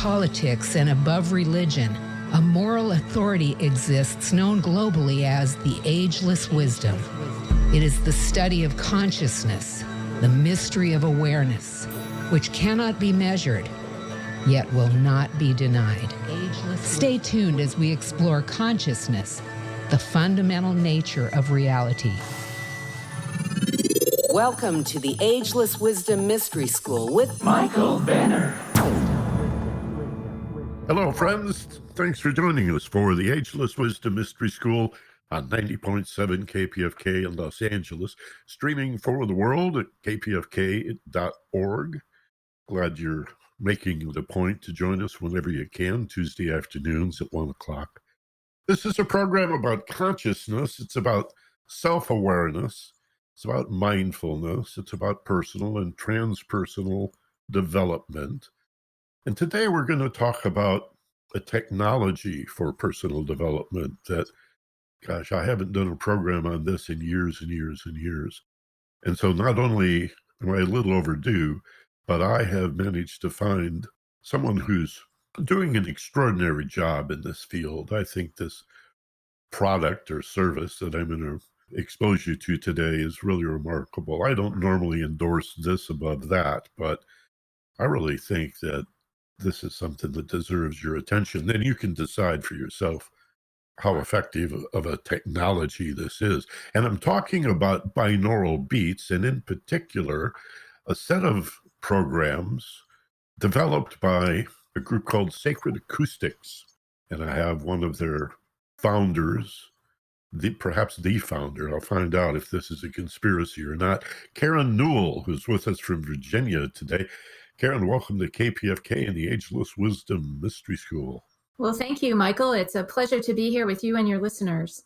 politics and above religion, a moral authority exists known globally as the Ageless Wisdom. It is the study of consciousness, the mystery of awareness, which cannot be measured, yet will not be denied. Stay tuned as we explore consciousness, the fundamental nature of reality. Welcome to the Ageless Wisdom Mystery School with Michael Benner. Hello, friends. Thanks for joining us for the Ageless Wisdom Mystery School on 90.7 KPFK in Los Angeles, streaming for the world at kpfk.org. Glad you're making it a point to join us whenever you can, Tuesday afternoons at 1 o'clock. This is a program about consciousness. It's about self-awareness. It's about mindfulness. It's about personal and transpersonal development. And today we're going to talk about a technology for personal development that, gosh, I haven't done a program on this in years and years and years. And so not only am I a little overdue, but I have managed to find someone who's doing an extraordinary job in this field. I think this product or service that I'm going to expose you to today is really remarkable. I don't normally endorse this above that, but I really think that this is something that deserves your attention. Then you can decide for yourself how effective of a technology this is. And I'm talking about binaural beats, and in particular, a set of programs developed by a group called Sacred Acoustics. And I have one of their founders, perhaps the founder, I'll find out if this is a conspiracy or not, Karen Newell, who's with us from Virginia today. Karen, welcome to KPFK and the Ageless Wisdom Mystery School. Well, thank you, Michael. It's a pleasure to be here with you and your listeners.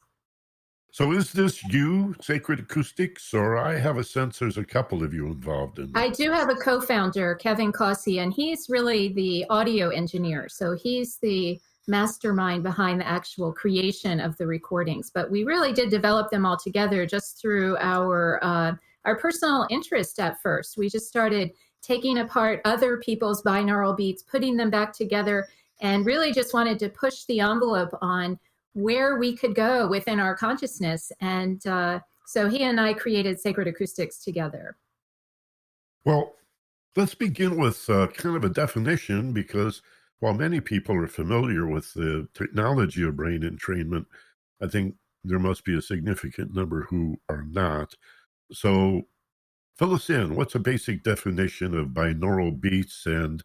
So is this you, Sacred Acoustics, or I have a sense there's a couple of you involved in this? I do have a co-founder, Kevin Cossey, and he's really the audio engineer. So he's the mastermind behind the actual creation of the recordings. But we really did develop them all together just through our personal interest at first. We just started taking apart other people's binaural beats, putting them back together, and really just wanted to push the envelope on where we could go within our consciousness. And so he and I created Sacred Acoustics together. Well, let's begin with kind of a definition, because while many people are familiar with the technology of brain entrainment, I think there must be a significant number who are not. So fill us in. What's a basic definition of binaural beats and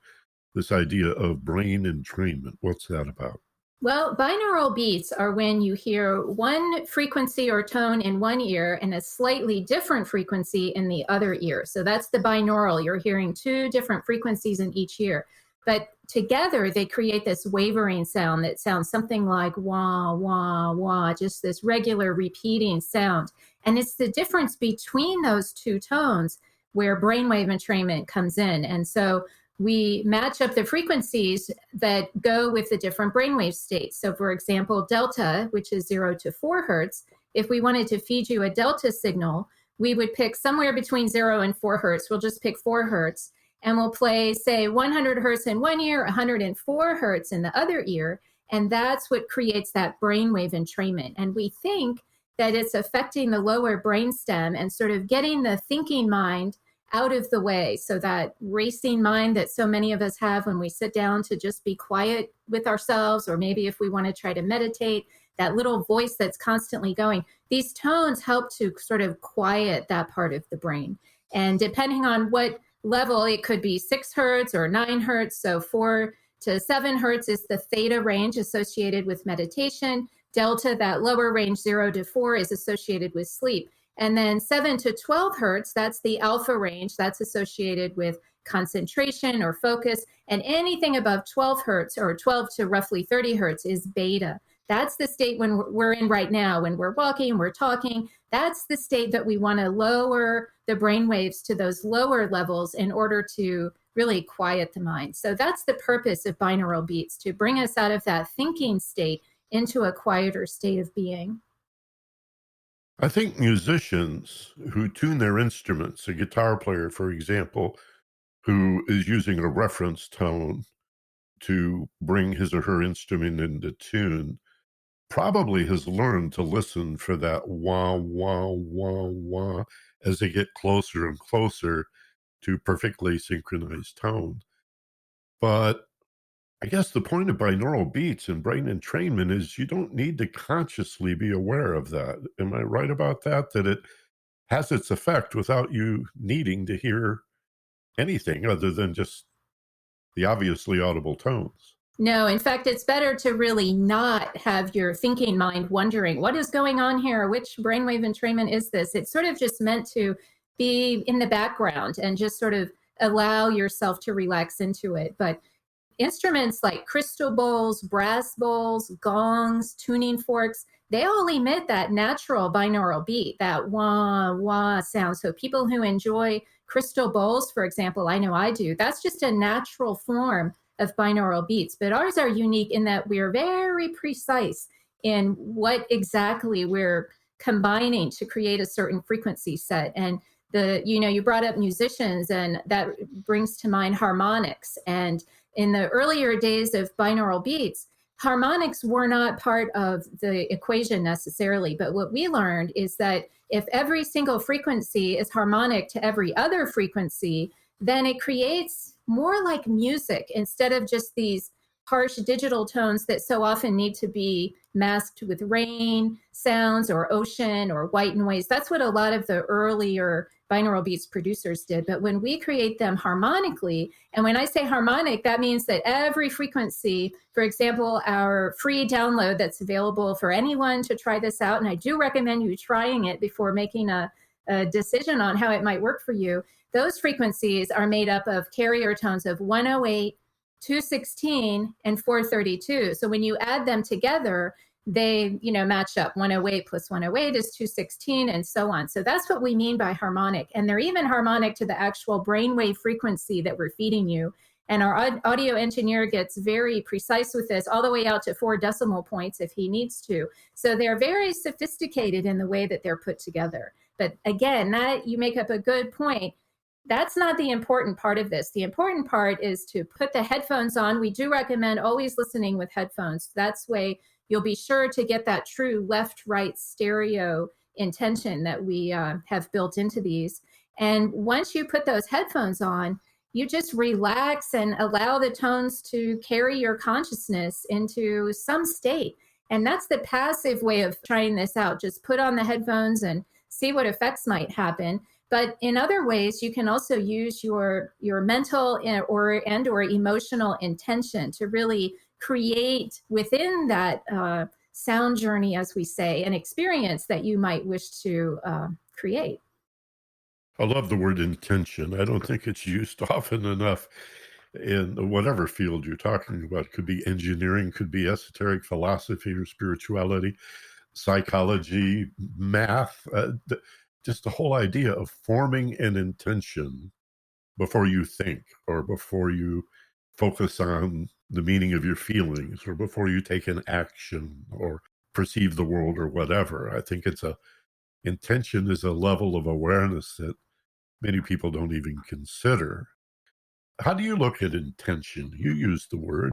this idea of brain entrainment? What's that about? Well, binaural beats are when you hear one frequency or tone in one ear and a slightly different frequency in the other ear. So that's the binaural. You're hearing two different frequencies in each ear. But together, they create this wavering sound that sounds something like wah, wah, wah, just this regular repeating sound. And it's the difference between those two tones where brainwave entrainment comes in. And so we match up the frequencies that go with the different brainwave states. So for example, delta, which is 0 to 4 hertz, if we wanted to feed you a delta signal, we would pick somewhere between 0 and 4 hertz. We'll just pick 4 hertz. And we'll play, say, 100 hertz in one ear, 104 hertz in the other ear. And that's what creates that brainwave entrainment. And we think that it's affecting the lower brainstem and sort of getting the thinking mind out of the way. So that racing mind that so many of us have when we sit down to just be quiet with ourselves, or maybe if we want to try to meditate, that little voice that's constantly going. These tones help to sort of quiet that part of the brain. And depending on what level, it could be 6 hertz or 9 hertz. So 4 to 7 hertz is the theta range associated with meditation. Delta, that lower range, 0 to 4, is associated with sleep. And then 7 to 12 hertz, that's the alpha range. That's associated with concentration or focus. And anything above 12 hertz or 12 to roughly 30 hertz is beta. That's the state when we're in right now, when we're walking, we're talking. That's the state that we want to lower the brain waves to those lower levels in order to really quiet the mind. So that's the purpose of binaural beats, to bring us out of that thinking state into a quieter state of being. I think musicians who tune their instruments, a guitar player, for example, who is using a reference tone to bring his or her instrument into tune probably has learned to listen for that wah, wah, wah, wah as they get closer and closer to perfectly synchronized tone. But I guess the point of binaural beats and brain entrainment is you don't need to consciously be aware of that. Am I right about that? That it has its effect without you needing to hear anything other than just the obviously audible tones. No, in fact, it's better to really not have your thinking mind wondering, what is going on here? Which brainwave entrainment is this? It's sort of just meant to be in the background and just sort of allow yourself to relax into it. But instruments like crystal bowls, brass bowls, gongs, tuning forks, they all emit that natural binaural beat, that wah, wah sound. So people who enjoy crystal bowls, for example, I know I do, that's just a natural form of binaural beats. But ours are unique in that we're very precise in what exactly we're combining to create a certain frequency set. And you brought up musicians, and that brings to mind harmonics. And in the earlier days of binaural beats, harmonics were not part of the equation necessarily. But what we learned is that if every single frequency is harmonic to every other frequency, then it creates more like music instead of just these harsh digital tones that so often need to be masked with rain sounds or ocean or white noise. That's what a lot of the earlier binaural beats producers did. But when we create them harmonically, and when I say harmonic, that means that every frequency, for example, our free download that's available for anyone to try this out, and I do recommend you trying it before making a decision on how it might work for you. Those frequencies are made up of carrier tones of 108, 216, and 432. So when you add them together, they match up. 108 plus 108 is 216, and so on. So that's what we mean by harmonic. And they're even harmonic to the actual brainwave frequency that we're feeding you. And our audio engineer gets very precise with this, all the way out to 4 decimal points if he needs to. So they're very sophisticated in the way that they're put together. But again, that you make up a good point. That's not the important part of this. The important part is to put the headphones on. We do recommend always listening with headphones. That's way you'll be sure to get that true left-right stereo intention that we have built into these. And once you put those headphones on, you just relax and allow the tones to carry your consciousness into some state. And that's the passive way of trying this out. Just put on the headphones and see what effects might happen. But in other ways, you can also use your mental or emotional intention to really create within that sound journey, as we say, an experience that you might wish to create. I love the word intention. I don't think it's used often enough in whatever field you're talking about. It could be engineering, could be esoteric philosophy or spirituality, psychology, math, just the whole idea of forming an intention before you think, or before you focus on the meaning of your feelings, or before you take an action or perceive the world or whatever. I think intention is a level of awareness that many people don't even consider. How do you look at intention? You use the word.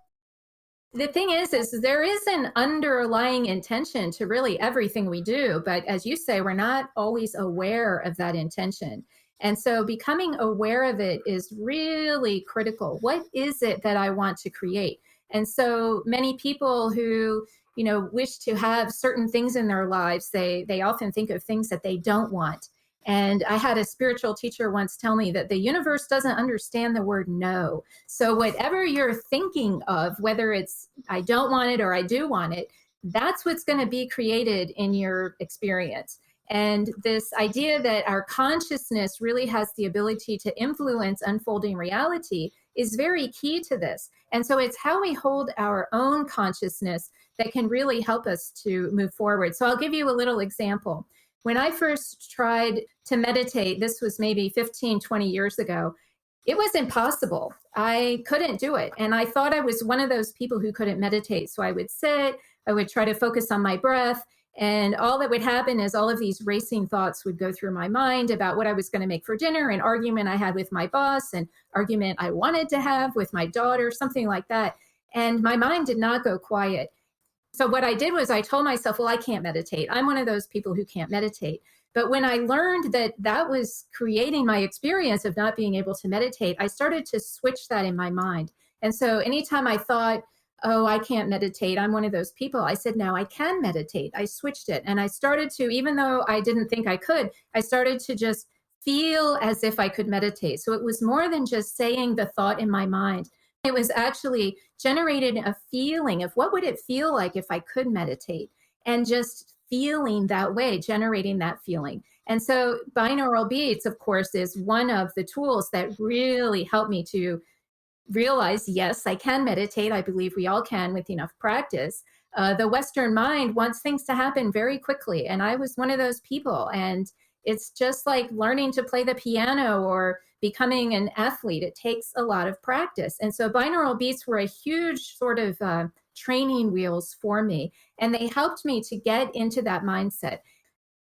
The thing is there is an underlying intention to really everything we do. But as you say, we're not always aware of that intention. And so becoming aware of it is really critical. What is it that I want to create? And so many people who, wish to have certain things in their lives, they often think of things that they don't want. And I had a spiritual teacher once tell me that the universe doesn't understand the word no. So whatever you're thinking of, whether it's I don't want it or I do want it, that's what's going to be created in your experience. And this idea that our consciousness really has the ability to influence unfolding reality is very key to this. And so it's how we hold our own consciousness that can really help us to move forward. So I'll give you a little example. When I first tried to meditate, this was maybe 15, 20 years ago, it was impossible. I couldn't do it. And I thought I was one of those people who couldn't meditate. So I would sit, I would try to focus on my breath. And all that would happen is all of these racing thoughts would go through my mind about what I was going to make for dinner, an argument I had with my boss, an argument I wanted to have with my daughter, something like that. And my mind did not go quiet. So what I did was I told myself, well, I can't meditate. I'm one of those people who can't meditate. But when I learned that that was creating my experience of not being able to meditate, I started to switch that in my mind. And so anytime I thought, oh, I can't meditate, I'm one of those people, I said, no, I can meditate. I switched it. And I started to, even though I didn't think I could, I started to just feel as if I could meditate. So it was more than just saying the thought in my mind. It was actually generated a feeling of what would it feel like if I could meditate, and just feeling that way, generating that feeling. And so binaural beats, of course, is one of the tools that really helped me to realize, yes, I can meditate. I believe we all can with enough practice. The Western mind wants things to happen very quickly. And I was one of those people. And it's just like learning to play the piano or becoming an athlete. It takes a lot of practice. And so binaural beats were a huge sort of training wheels for me. And they helped me to get into that mindset.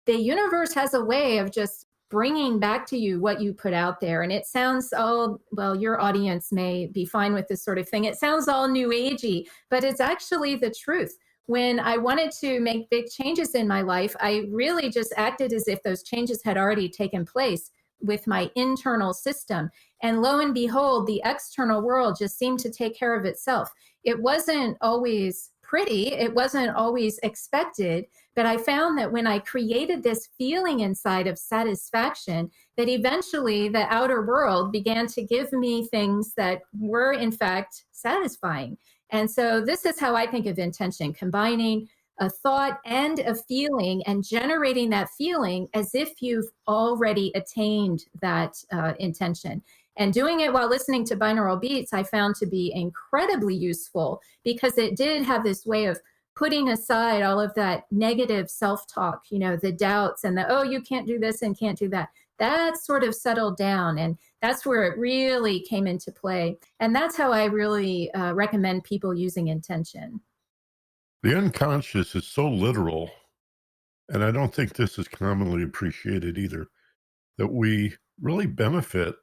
The universe has a way of just bringing back to you what you put out there. And it sounds all, well, your audience may be fine with this sort of thing. It sounds all new agey, but it's actually the truth. When I wanted to make big changes in my life, I really just acted as if those changes had already taken place with my internal system. And lo and behold, the external world just seemed to take care of itself. It wasn't always pretty. It wasn't always expected. But I found that when I created this feeling inside of satisfaction, that eventually the outer world began to give me things that were in fact satisfying. And so this is how I think of intention, combining a thought and a feeling and generating that feeling as if you've already attained that intention. And doing it while listening to binaural beats, I found to be incredibly useful because it did have this way of putting aside all of that negative self-talk, you know, the doubts and the, oh, you can't do this and can't do that. That sort of settled down. And that's where it really came into play. And that's how I really recommend people using intention. The unconscious is so literal, and I don't think this is commonly appreciated either, that we really benefit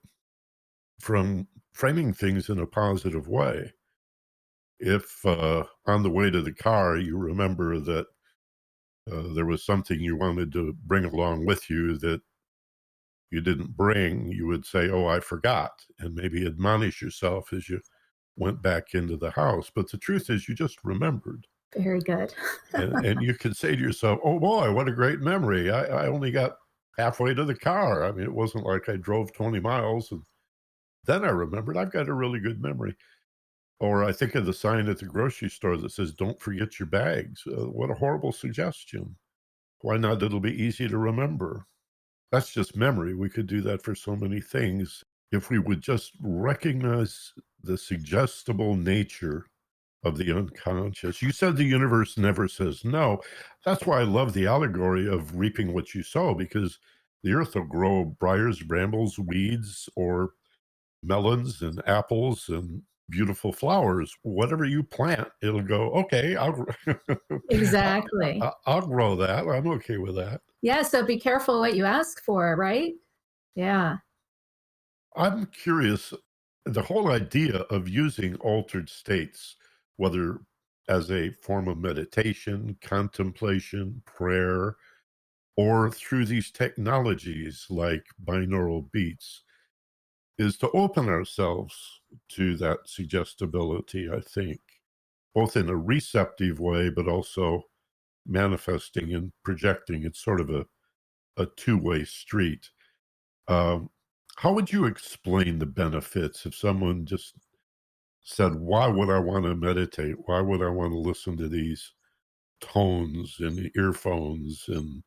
from framing things in a positive way. If on the way to the car, you remember that there was something you wanted to bring along with you that you didn't bring, you would say, oh, I forgot, and maybe admonish yourself as you went back into the house. But the truth is you just remembered. Very good. and you could say to yourself, oh boy, what a great memory. I only got halfway to the car. I mean, it wasn't like I drove 20 miles. And then I remembered I've got a really good memory. Or I think of the sign at the grocery store that says, don't forget your bags. What a horrible suggestion. Why not? It'll be easy to remember. That's just memory. We could do that for so many things. If we would just recognize the suggestible nature of the unconscious. You said the universe never says no. That's why I love the allegory of reaping what you sow, because the earth will grow briars, brambles, weeds, or melons and apples and beautiful flowers. Whatever you plant, it'll go, okay, Exactly. I'll grow that. I'm okay with that. Yeah, so be careful what you ask for, right? Yeah. I'm curious, the whole idea of using altered states, whether as a form of meditation, contemplation, prayer, or through these technologies like binaural beats, is to open ourselves to that suggestibility, I think, both in a receptive way, but also manifesting and projecting. It's sort of a two-way street. How would you explain the benefits if someone just said, why would I want to meditate? Why would I want to listen to these tones and earphones and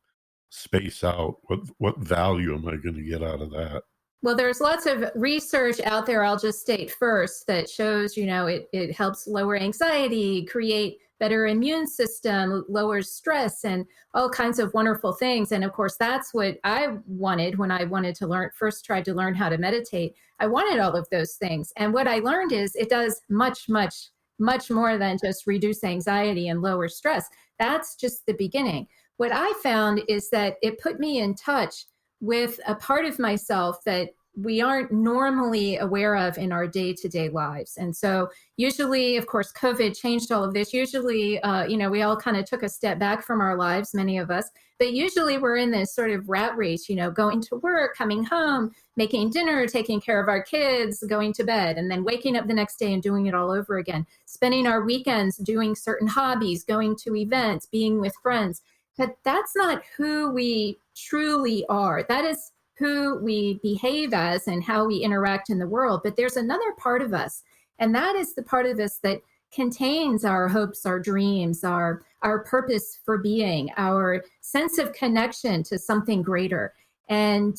space out? What value am I going to get out of that? Well, there's lots of research out there, I'll just state first, that shows, you know, it helps lower anxiety, create better immune system, lowers stress, and all kinds of wonderful things. And of course, that's what I wanted when I wanted to first tried to learn how to meditate. I wanted all of those things. And what I learned is it does much, much, much more than just reduce anxiety and lower stress. That's just the beginning. What I found is that it put me in touch with a part of myself that we aren't normally aware of in our day-to-day lives. And so usually, of course, COVID changed all of this. Usually, we all kind of took a step back from our lives, many of us, but usually we're in this sort of rat race, going to work, coming home, making dinner, taking care of our kids, going to bed, and then waking up the next day and doing it all over again, spending our weekends doing certain hobbies, going to events, being with friends. But that's not who we truly are. That is who we behave as and how we interact in the world. But there's another part of us, and that is the part of us that contains our hopes, our dreams, our purpose for being, our sense of connection to something greater. And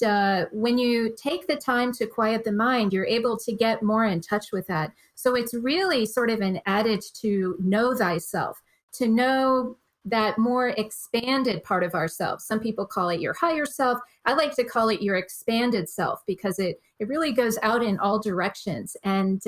when you take the time to quiet the mind, you're able to get more in touch with that. So it's really sort of an adage to know thyself, to know that more expanded part of ourselves. Some people call it your higher self. I like to call it your expanded self, because it really goes out in all directions. And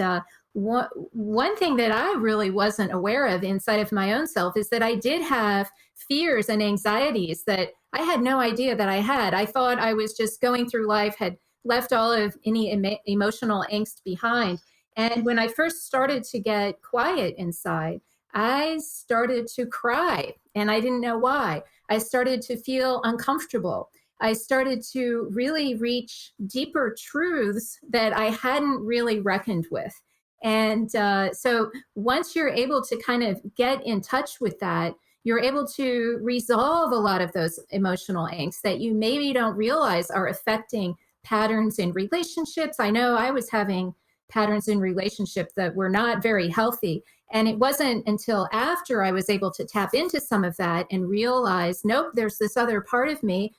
one thing that I really wasn't aware of inside of my own self is that I did have fears and anxieties that I had no idea that I had. I thought I was just going through life, had left all of any emotional angst behind. And when I first started to get quiet inside, I started to cry, and I didn't know why. I started to feel uncomfortable. I started to really reach deeper truths that I hadn't really reckoned with. And so once you're able to kind of get in touch with that, you're able to resolve a lot of those emotional angst that you maybe don't realize are affecting patterns in relationships. I know I was having patterns in relationship that were not very healthy. And it wasn't until after I was able to tap into some of that and realize, nope, there's this other part of me,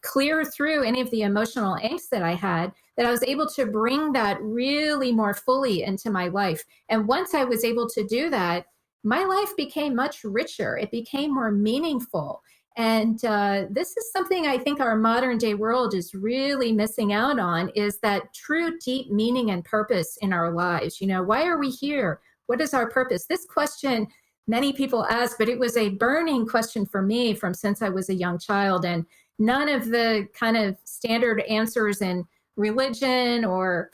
clear through any of the emotional angst that I had, that I was able to bring that really more fully into my life. And once I was able to do that, my life became much richer. It became more meaningful. And this is something I think our modern day world is really missing out on, is that true deep meaning and purpose in our lives. Why are we here? What is our purpose? This question many people ask, but it was a burning question for me from since I was a young child. And none of the kind of standard answers in religion or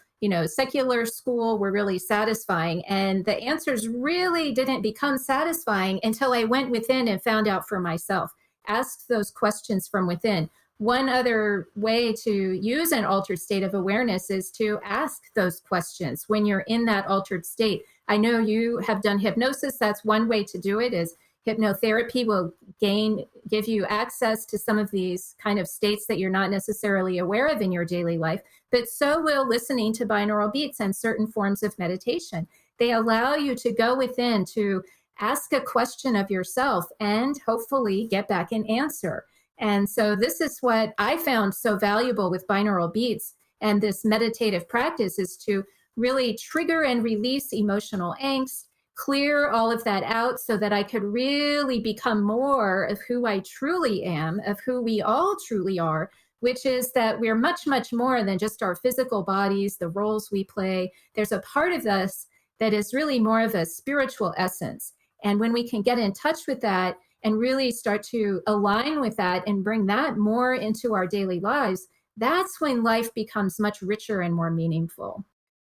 secular school were really satisfying. And the answers really didn't become satisfying until I went within and found out for myself. Ask those questions from within. One other way to use an altered state of awareness is to ask those questions when you're in that altered state. I know you have done hypnosis. That's one way to do it, is hypnotherapy will give you access to some of these kind of states that you're not necessarily aware of in your daily life, but so will listening to binaural beats and certain forms of meditation. They allow you to go within, to ask a question of yourself and hopefully get back an answer. And so this is what I found so valuable with binaural beats and this meditative practice, is to really trigger and release emotional angst, clear all of that out so that I could really become more of who I truly am, of who we all truly are, which is that we're much, much more than just our physical bodies, the roles we play. There's a part of us that is really more of a spiritual essence. And when we can get in touch with that and really start to align with that and bring that more into our daily lives, that's when life becomes much richer and more meaningful.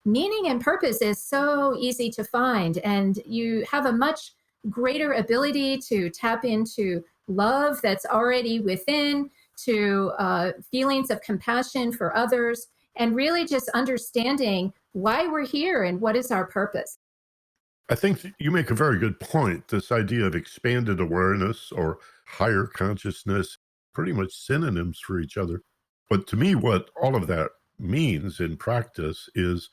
Meaning and purpose is so easy to find, and you have a much greater ability to tap into love that's already within, to feelings of compassion for others, and really just understanding why we're here and what is our purpose. I think you make a very good point. This idea of expanded awareness or higher consciousness, pretty much synonyms for each other. But to me, what all of that means in practice is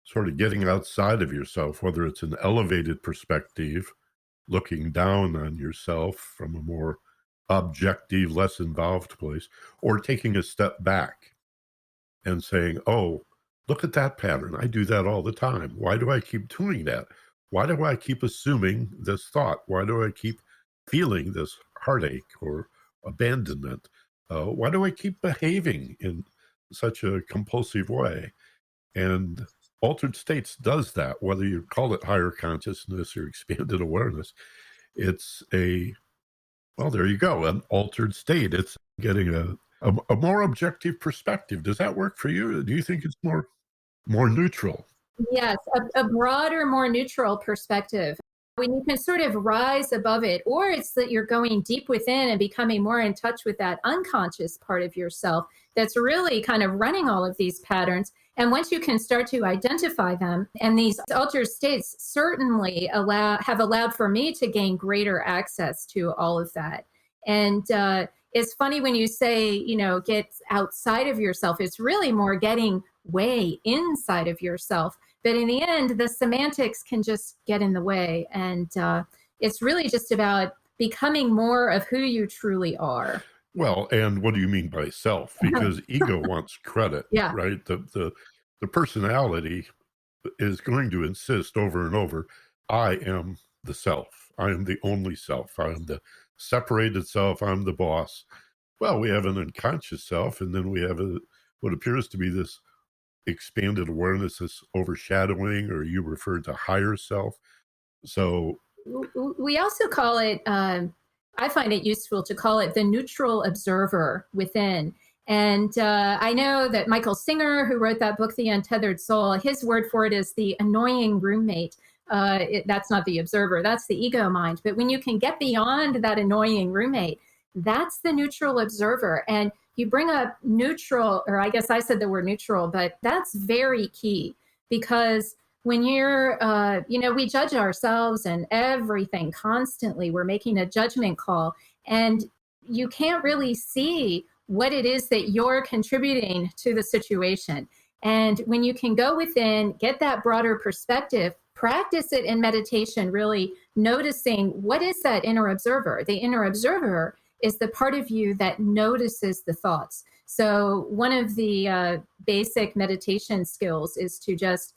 sort of getting outside of yourself, whether it's an elevated perspective, looking down on yourself from a more objective, less involved place, or taking a step back and saying, oh, look at that pattern. I do that all the time. Why do I keep doing that? Why do I keep assuming this thought? Why do I keep feeling this heartache or abandonment? Why do I keep behaving in such a compulsive way? And altered states does that, whether you call it higher consciousness or expanded awareness. It's well, there you go, an altered state. It's getting a more objective perspective. Does that work for you? Do you think it's more neutral? Yes, a broader, more neutral perspective. When you can sort of rise above it, or it's that you're going deep within and becoming more in touch with that unconscious part of yourself that's really kind of running all of these patterns. And once you can start to identify them, and these altered states certainly have allowed for me to gain greater access to all of that. And it's funny when you say, get outside of yourself, it's really more getting way inside of yourself. But in the end, the semantics can just get in the way. And it's really just about becoming more of who you truly are. Well, and what do you mean by self? Because ego wants credit, Yeah. right? The personality is going to insist over and over, I am the self. I am the only self. I am the separated self. I'm the boss. Well, we have an unconscious self, and then we have what appears to be this expanded awareness, this overshadowing, or you referred to higher self. So we also call it, I find it useful to call it the neutral observer within. And I know that Michael Singer, who wrote that book, The Untethered Soul, his word for it is the annoying roommate. That's not the observer, that's the ego mind. But when you can get beyond that annoying roommate, that's the neutral observer. And you bring up neutral, or I guess I said the word neutral, but that's very key, because when you're, we judge ourselves and everything constantly. We're making a judgment call, and you can't really see what it is that you're contributing to the situation. And when you can go within, get that broader perspective, practice it in meditation, really noticing what is that inner observer. The inner observer is the part of you that notices the thoughts. So one of the basic meditation skills is to just,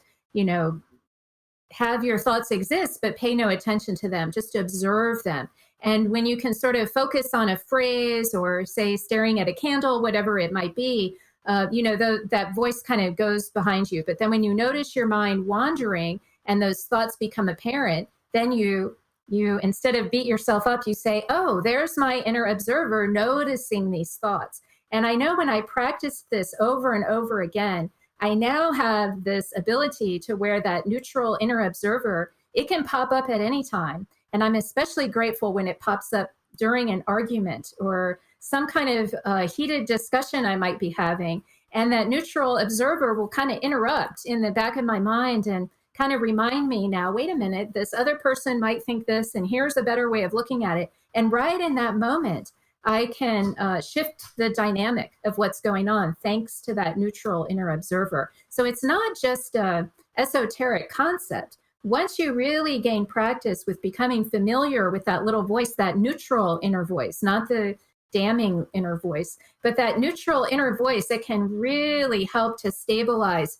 have your thoughts exist, but pay no attention to them, just observe them. And when you can sort of focus on a phrase, or say staring at a candle, whatever it might be, that voice kind of goes behind you. But then when you notice your mind wandering and those thoughts become apparent, then you instead of beat yourself up, you say, oh, there's my inner observer noticing these thoughts. And I know when I practice this over and over again, I now have this ability to where that neutral inner observer, it can pop up at any time. And I'm especially grateful when it pops up during an argument or some kind of heated discussion I might be having. And that neutral observer will kind of interrupt in the back of my mind and kind of remind me, now, wait a minute, this other person might think this, and here's a better way of looking at it. And right in that moment, I can shift the dynamic of what's going on thanks to that neutral inner observer. So it's not just an esoteric concept. Once you really gain practice with becoming familiar with that little voice, that neutral inner voice, not the damning inner voice, but that neutral inner voice, it can really help to stabilize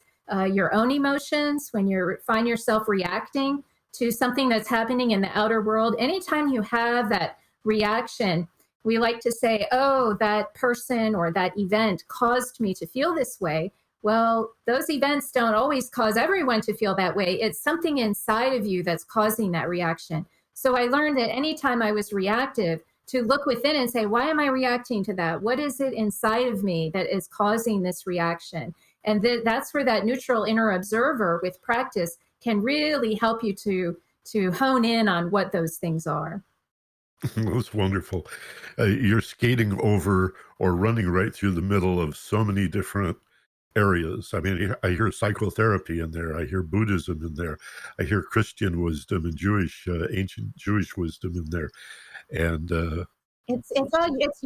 your own emotions when you find yourself reacting to something that's happening in the outer world. Anytime you have that reaction, we like to say, oh, that person or that event caused me to feel this way. Well, those events don't always cause everyone to feel that way. It's something inside of you that's causing that reaction. So I learned that anytime I was reactive, to look within and say, why am I reacting to that? What is it inside of me that is causing this reaction? And that's where that neutral inner observer with practice can really help you to hone in on what those things are. That's wonderful. You're skating over or running right through the middle of so many different areas. I mean, I hear psychotherapy in there. I hear Buddhism in there. I hear Christian wisdom and ancient Jewish wisdom in there. And it's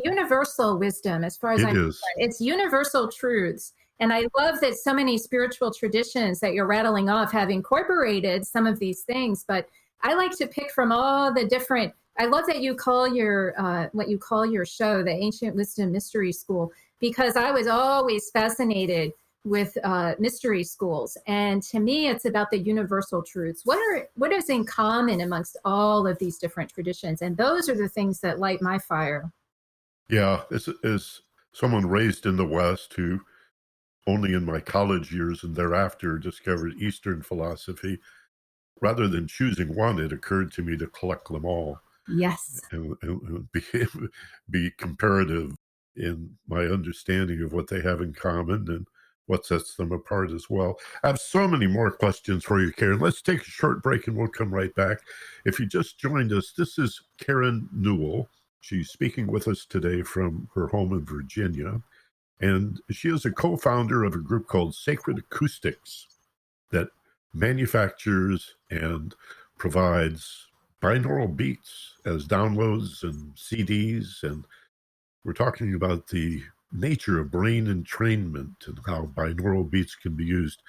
universal wisdom as far as I'm concerned. It's universal truths. And I love that so many spiritual traditions that you're rattling off have incorporated some of these things. But I like to pick from all the different. I love that you call your what you call your show the Ancient Wisdom Mystery School, because I was always fascinated with mystery schools. And to me, it's about the universal truths. What is in common amongst all of these different traditions? And those are the things that light my fire. Yeah, as someone raised in the West who only in my college years and thereafter discovered Eastern philosophy, rather than choosing one, it occurred to me to collect them all. Yes. And be comparative in my understanding of what they have in common and what sets them apart as well. I have so many more questions for you, Karen. Let's take a short break and we'll come right back. If you just joined us, this is Karen Newell. She's speaking with us today from her home in Virginia. And she is a co-founder of a group called Sacred Acoustics that manufactures and provides binaural beats as downloads and CDs. And we're talking about the nature of brain entrainment and how binaural beats can be used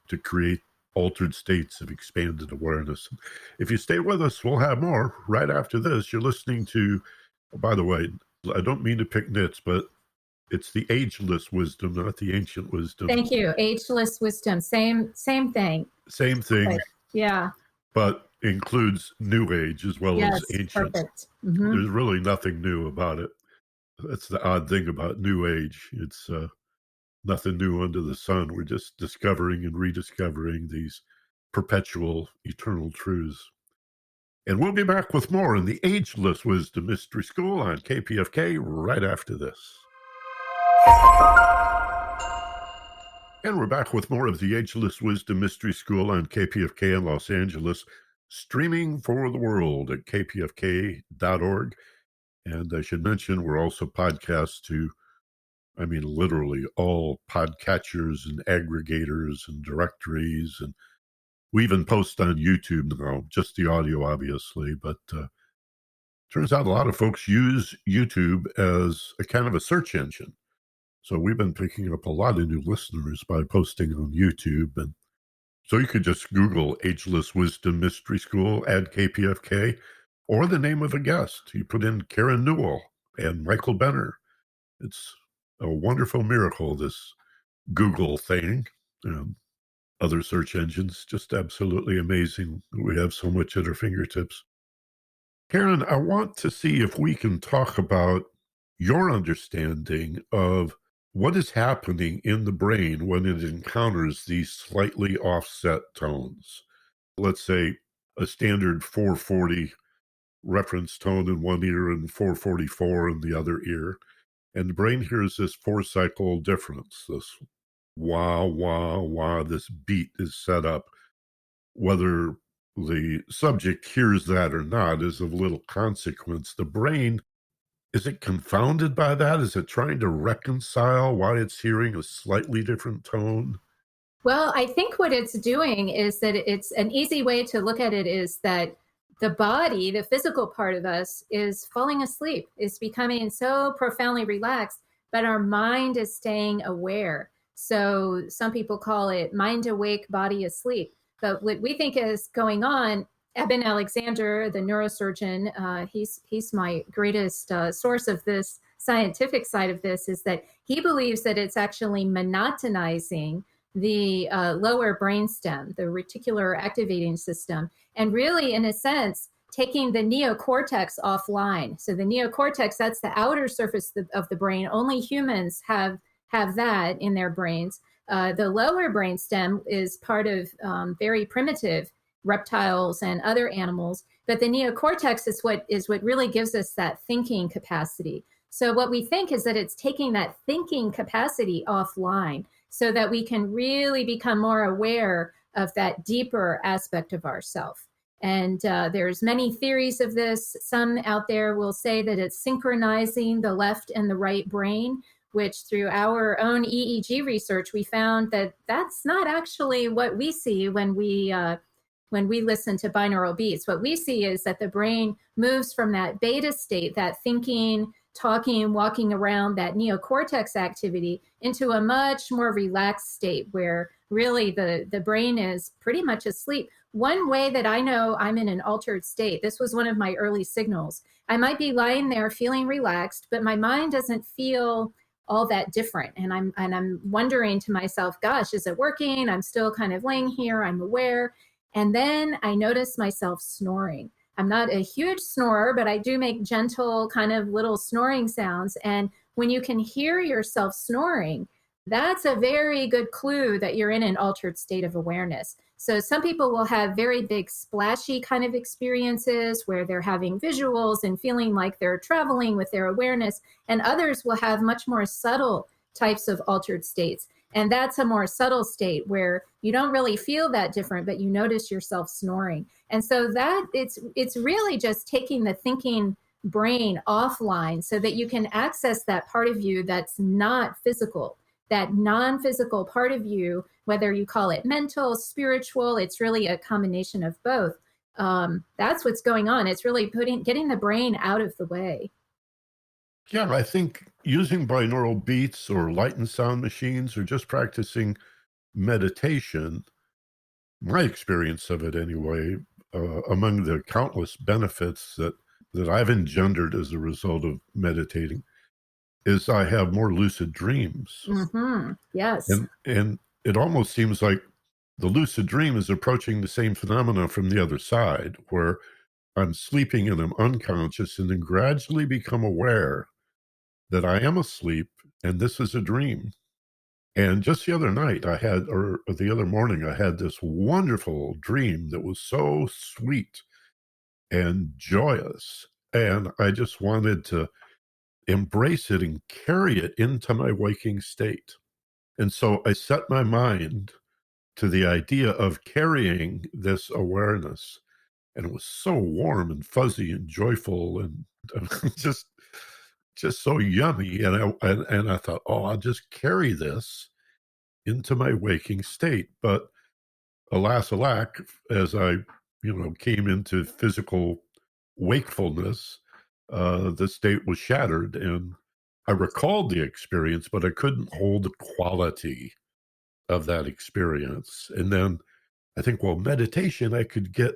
to create altered states of expanded awareness. If you stay with us, we'll have more right after this. You're listening to, by the way, I don't mean to pick nits, but it's the ageless wisdom, not the ancient wisdom. Thank you. Ageless wisdom. Same thing. Same thing. Right. Yeah. But includes new age as well as ancient. Perfect. There's really nothing new about it. That's the odd thing about new age. It's nothing new under the sun. We're just discovering and rediscovering these perpetual, eternal truths. And we'll be back with more in the Ageless Wisdom Mystery School on KPFK right after this. And we're back with more of the Ageless Wisdom Mystery School on KPFK in Los Angeles, streaming for the world at kpfk.org. And I should mention, we're also podcasts to, I mean, literally all podcatchers and aggregators and directories. And we even post on YouTube now, just the audio, obviously. But turns out a lot of folks use YouTube as a kind of a search engine. So we've been picking up a lot of new listeners by posting on YouTube. And so you could just Google Ageless Wisdom Mystery School, add KPFK, or the name of a guest. You put in Karen Newell and Michael Benner. It's a wonderful miracle, this Google thing. Other search engines, just absolutely amazing. We have so much at our fingertips. Karen, I want to see if we can talk about your understanding of what is happening in the brain when it encounters these slightly offset tones. Let's say a standard 440 reference tone in one ear and 444 in the other ear. And the brain hears this 4-cycle difference, this wah, wah, wah, this beat is set up. Whether the subject hears that or not is of little consequence. The brain, is it confounded by that? Is it trying to reconcile why it's hearing a slightly different tone? Well, I think what it's doing is that it's an easy way to look at it is that the body, the physical part of us, is falling asleep, is becoming so profoundly relaxed, but our mind is staying aware. So some people call it mind awake, body asleep. But what we think is going on, Eben Alexander, the neurosurgeon, he's my greatest source of this scientific side of this, is that he believes that it's actually monotonizing the lower brainstem, the reticular activating system, and really, in a sense, taking the neocortex offline. So the neocortex, that's the outer surface of the brain. Only humans have that in their brains. The lower brainstem is part of very primitive reptiles and other animals, but the neocortex is what really gives us that thinking capacity. So what we think is that it's taking that thinking capacity offline so that we can really become more aware of that deeper aspect of ourself. And there's many theories of this. Some out there will say that it's synchronizing the left and the right brain, which through our own EEG research, we found that that's not actually what we see when we listen to binaural beats. What we see is that the brain moves from that beta state, that thinking, talking, walking around, that neocortex activity, into a much more relaxed state where really the brain is pretty much asleep. One way that I know I'm in an altered state, this was one of my early signals. I might be lying there feeling relaxed, but my mind doesn't feel all that different. And I'm wondering to myself, gosh, is it working? I'm still kind of laying here, I'm aware. And then I notice myself snoring. I'm not a huge snorer, but I do make gentle kind of little snoring sounds. And when you can hear yourself snoring, That's a very good clue that you're in an altered state of awareness. So some people will have very big splashy kind of experiences where they're having visuals and feeling like they're traveling with their awareness, and others will have much more subtle types of altered states. And that's a more subtle state where you don't really feel that different, but you notice yourself snoring. And so that it's really just taking the thinking brain offline so that you can access that part of you that's not physical, that non-physical part of you, whether you call it mental, spiritual, it's really a combination of both. That's what's going on. It's really getting the brain out of the way. Yeah, I think using binaural beats or light and sound machines or just practicing meditation, my experience of it anyway, among the countless benefits that I've engendered as a result of meditating, is I have more lucid dreams. Mm-hmm. Yes. And it almost seems like the lucid dream is approaching the same phenomena from the other side, where I'm sleeping and I'm unconscious and then gradually become aware that I am asleep and this is a dream. And just the other night, or the other morning, I had this wonderful dream that was so sweet and joyous. And I just wanted to embrace it and carry it into my waking state. And so I set my mind to the idea of carrying this awareness. And it was so warm and fuzzy and joyful and just so yummy. And I thought, oh, I'll just carry this into my waking state. But alas, alack, as I, came into physical wakefulness, the state was shattered. And I recalled the experience, but I couldn't hold the quality of that experience. And then I think, well, meditation, I could get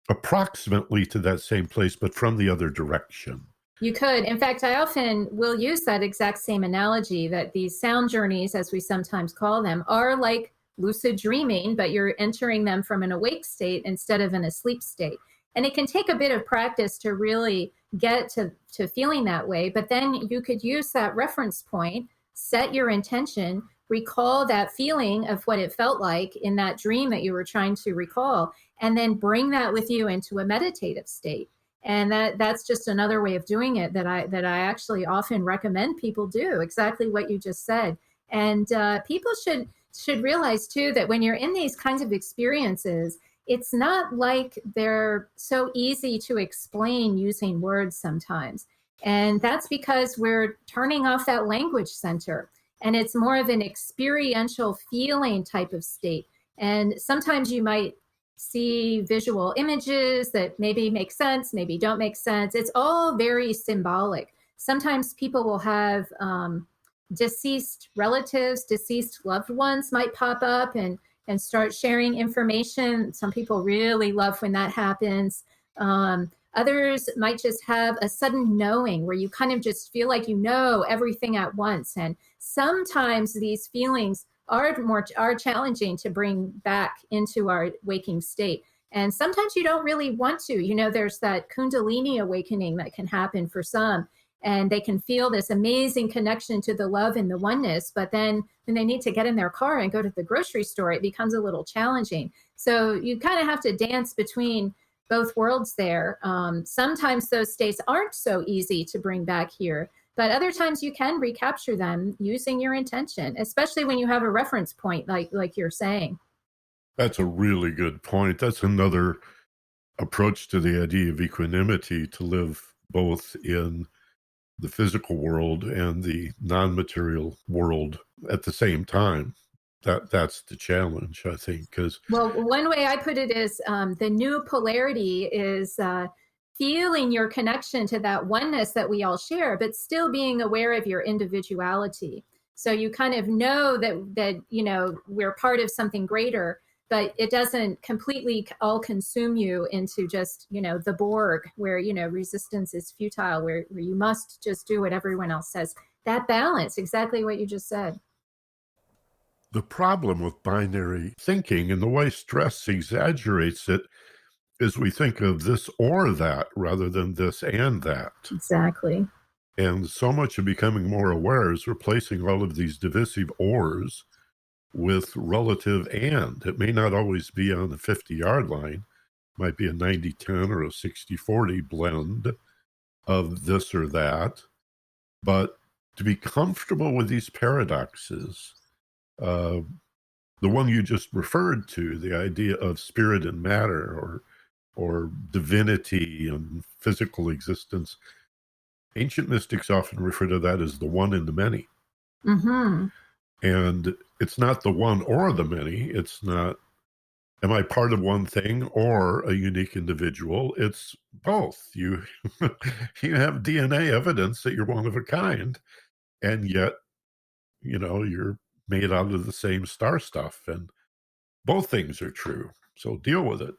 approximately to that same place, but from the other direction. You could. In fact, I often will use that exact same analogy that these sound journeys, as we sometimes call them, are like lucid dreaming, but you're entering them from an awake state instead of in a sleep state. And it can take a bit of practice to really get to feeling that way. But then you could use that reference point, set your intention, recall that feeling of what it felt like in that dream that you were trying to recall, and then bring that with you into a meditative state. And that's just another way of doing it that I actually often recommend people do, exactly what you just said. And people should realize too that when you're in these kinds of experiences, it's not like they're so easy to explain using words sometimes. And that's because we're turning off that language center. And it's more of an experiential feeling type of state. And sometimes you might see visual images that maybe make sense, maybe don't make sense. It's all very symbolic. Sometimes people will have deceased relatives, deceased loved ones might pop up and start sharing information. Some people really love when that happens. Others might just have a sudden knowing where you kind of just feel like you know everything at once. And sometimes these feelings are challenging to bring back into our waking state. And sometimes you don't really want to. There's that Kundalini awakening that can happen for some, and they can feel this amazing connection to the love and the oneness. But then when they need to get in their car and go to the grocery store, it becomes a little challenging. So you kind of have to dance between both worlds there. Sometimes those states aren't so easy to bring back here, but other times you can recapture them using your intention, especially when you have a reference point, like you're saying. That's a really good point. That's another approach to the idea of equanimity, to live both in the physical world and the non-material world at the same time. That's the challenge, I think. Well, one way I put it is the new polarity is feeling your connection to that oneness that we all share, but still being aware of your individuality. So you kind of know that we're part of something greater, but it doesn't completely all consume you into just, the Borg, where, resistance is futile, where you must just do what everyone else says. That balance, exactly what you just said. The problem with binary thinking and the way stress exaggerates it is we think of this or that rather than this and that. Exactly. And so much of becoming more aware is replacing all of these divisive ors with relative and. It may not always be on the 50-yard line. It might be a 90-10 or a 60-40 blend of this or that. But to be comfortable with these paradoxes, the one you just referred to, the idea of spirit and matter or divinity and physical existence, ancient mystics often refer to that as the one and the many. Mm-hmm. And it's not the one or the many. It's not, am I part of one thing or a unique individual? It's both. You you have DNA evidence that you're one of a kind, and yet, you're made out of the same star stuff. And both things are true. So deal with it.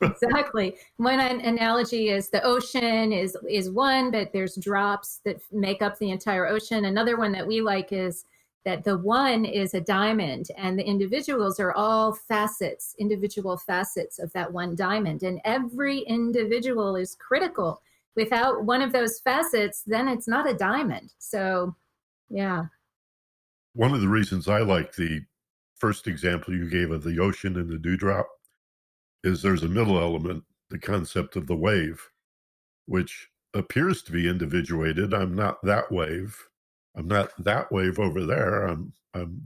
Exactly. One analogy is the ocean is one, but there's drops that make up the entire ocean. Another one that we like is that the one is a diamond, and the individuals are all individual facets of that one diamond. And every individual is critical. Without one of those facets, then it's not a diamond. So, yeah. One of the reasons I like the first example you gave of the ocean and the dewdrop is there's a middle element, the concept of the wave, which appears to be individuated. I'm not that wave. I'm not that wave over there. I'm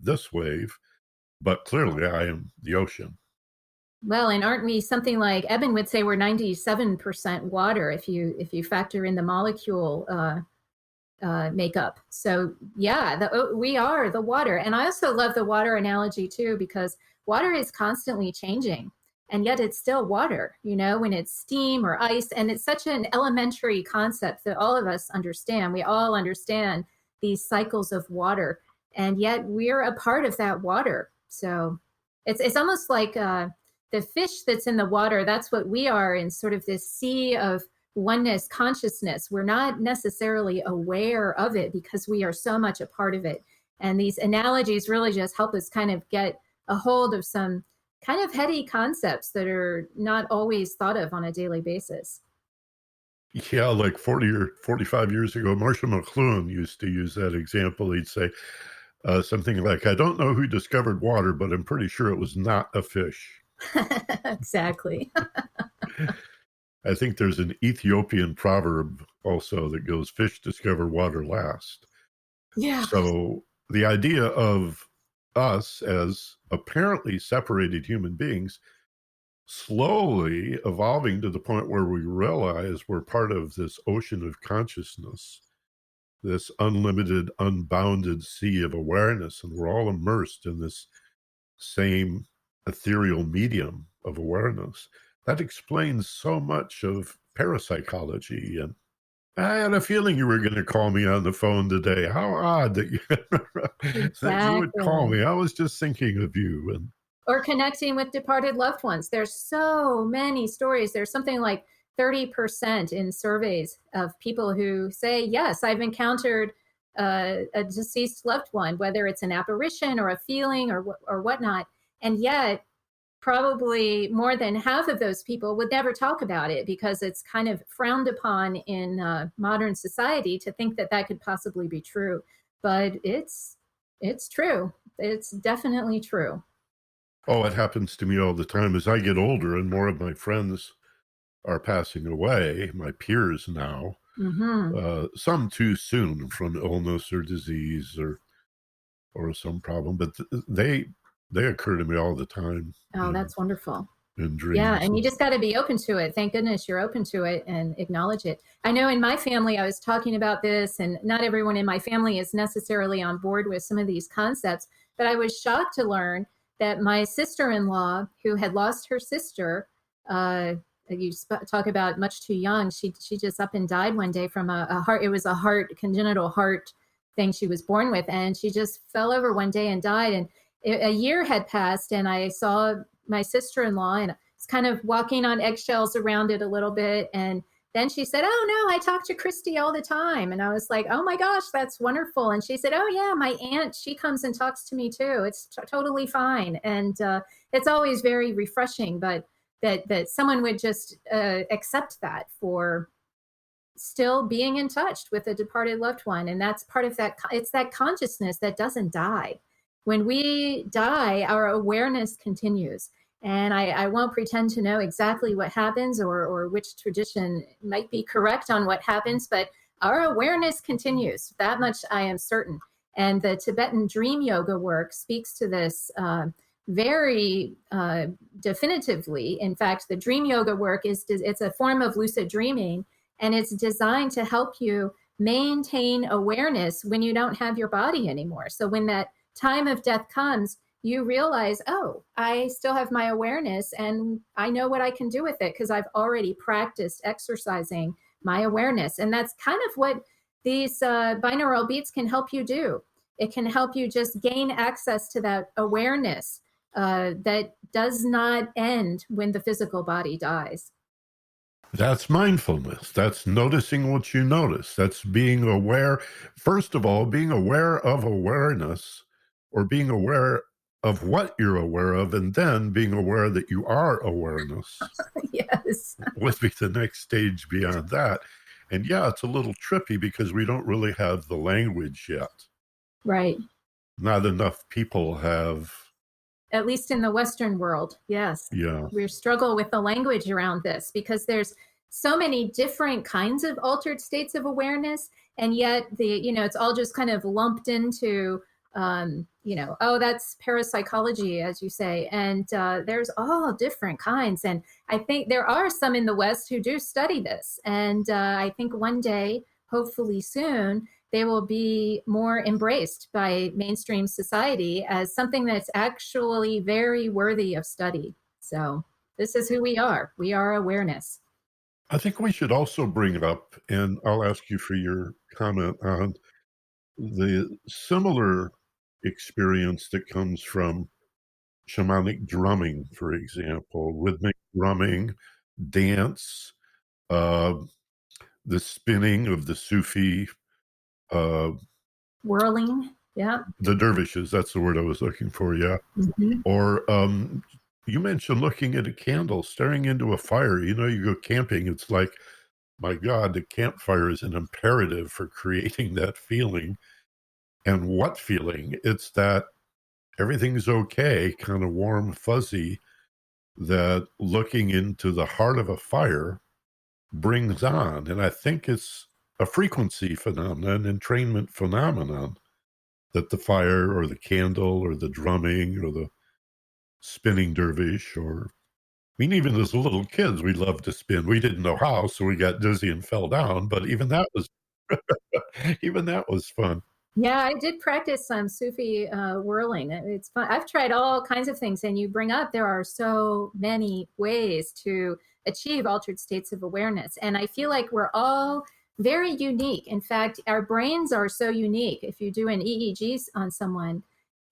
this wave, but clearly I am the ocean. Well, and aren't we something like Eben would say we're 97% water if you factor in the molecule makeup. So yeah, we are the water. And I also love the water analogy too, because water is constantly changing, and yet it's still water, when it's steam or ice. And it's such an elementary concept that all of us understand. We all understand these cycles of water, and yet we're a part of that water. So it's almost like the fish that's in the water. That's what we are, in sort of this sea of oneness consciousness. We're not necessarily aware of it because we are so much a part of it. And these analogies really just help us kind of get a hold of some kind of heady concepts that are not always thought of on a daily basis. Yeah, like 40 or 45 years ago, Marshall McLuhan used to use that example. He'd say something like, I don't know who discovered water, but I'm pretty sure it was not a fish. Exactly. I think there's an Ethiopian proverb also that goes, fish discover water last. Yeah. So the idea of us as apparently separated human beings slowly evolving to the point where we realize we're part of this ocean of consciousness, this unlimited, unbounded sea of awareness, and we're all immersed in this same ethereal medium of awareness. That explains so much of parapsychology. And I had a feeling you were going to call me on the phone today. How odd that that you would call me. I was just thinking of you. And or connecting with departed loved ones. There's so many stories. There's something like 30% in surveys of people who say, yes, I've encountered a deceased loved one, whether it's an apparition or a feeling or whatnot. And yet, probably more than half of those people would never talk about it because it's kind of frowned upon in modern society to think that that could possibly be true. But it's true. It's definitely true. Oh, it happens to me all the time. As I get older and more of my friends are passing away, my peers now, some too soon from illness or disease or some problem, but they occur to me all the time. Oh, that's wonderful. In dreams. Yeah, and you just got to be open to it. Thank goodness you're open to it and acknowledge it. I know in my family, I was talking about this, and not everyone in my family is necessarily on board with some of these concepts, but I was shocked to learn that my sister-in-law, who had lost her sister, you talk about much too young, she just up and died one day from a heart, it was a congenital heart thing she was born with, and she just fell over one day and died. And a year had passed, and I saw my sister-in-law, and I was kind of walking on eggshells around it a little bit. And then she said, oh no, I talk to Christy all the time. And I was like, oh my gosh, that's wonderful. And she said, oh yeah, my aunt, she comes and talks to me too. It's totally fine. And it's always very refreshing, but that someone would just accept that for still being in touch with a departed loved one. And that's part of that. It's that consciousness that doesn't die. When we die, our awareness continues. And I won't pretend to know exactly what happens or which tradition might be correct on what happens, but our awareness continues. That much I am certain. And the Tibetan dream yoga work speaks to this very definitively. In fact, the dream yoga work it's a form of lucid dreaming, and it's designed to help you maintain awareness when you don't have your body anymore. So when that time of death comes, you realize, oh, I still have my awareness and I know what I can do with it because I've already practiced exercising my awareness. And that's kind of what these binaural beats can help you do. It can help you just gain access to that awareness that does not end when the physical body dies. That's mindfulness. That's noticing what you notice. That's being aware. First of all, being aware of awareness, or being aware of what you're aware of, and then being aware that you are awareness. Yes. Would be the next stage beyond that. And yeah, it's a little trippy because we don't really have the language yet. Right. Not enough people have. At least in the Western world, yes. Yeah. We struggle with the language around this because there's so many different kinds of altered states of awareness, and yet it's all just kind of lumped into oh, that's parapsychology, as you say, and there's all different kinds. And I think there are some in the West who do study this, and I think one day, hopefully soon, they will be more embraced by mainstream society as something that's actually very worthy of study. So this is who we are. We are awareness. I think we should also bring up, and I'll ask you for your comment on the similar experience that comes from shamanic drumming, for example, rhythmic drumming, dance, the spinning of the Sufi, whirling, yeah. The dervishes, that's the word I was looking for, yeah. Mm-hmm. Or you mentioned looking at a candle, staring into a fire. You go camping, it's like, my God, the campfire is an imperative for creating that feeling. And what feeling? It's that everything's okay, kind of warm, fuzzy, that looking into the heart of a fire brings on. And I think it's a frequency phenomenon, entrainment phenomenon, that the fire or the candle or the drumming or the spinning dervish, or even as little kids, we loved to spin. We didn't know how, so we got dizzy and fell down, but even that was fun. Yeah, I did practice some Sufi whirling. It's fun. I've tried all kinds of things, and you bring up there are so many ways to achieve altered states of awareness. And I feel like we're all very unique. In fact, our brains are so unique. If you do an EEG on someone,